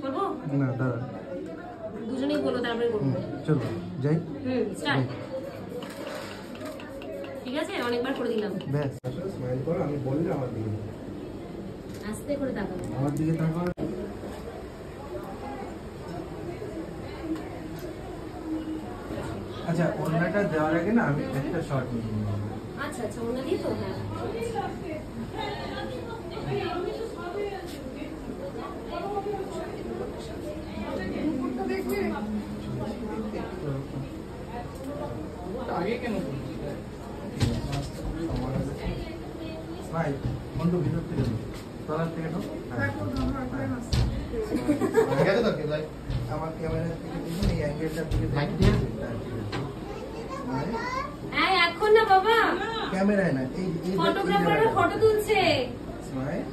করবো না দাঁড়া, দুজনেই বলো তারপরে করবো। চলো যাই। স্টার্ট। ঠিক আছে, অনেকবার করে দিলাম। ব্যাস, স্মাইল করো, আমি বললে আমার দিকে, আস্তে করে তাকাবো। আমার দিকে তাকাও। আচ্ছা, ওড়নাটা দেওয়ার আগে না আমি একটা শর্ট নিয়ে নিব। আচ্ছা আচ্ছা, ওনা দিয়ে তো হ্যাঁ। আগে কেন স্মাইল বন্ধু ভিতর থেকে দাও, তলার থেকে দাও। আমার ক্যামেরা থেকে দেখুন এই অ্যাঙ্গেলটা থেকে এখন না বাবা, ক্যামেরায় না, এই ফটোগ্রাফাররা ফটো তুলছে। স্মাইল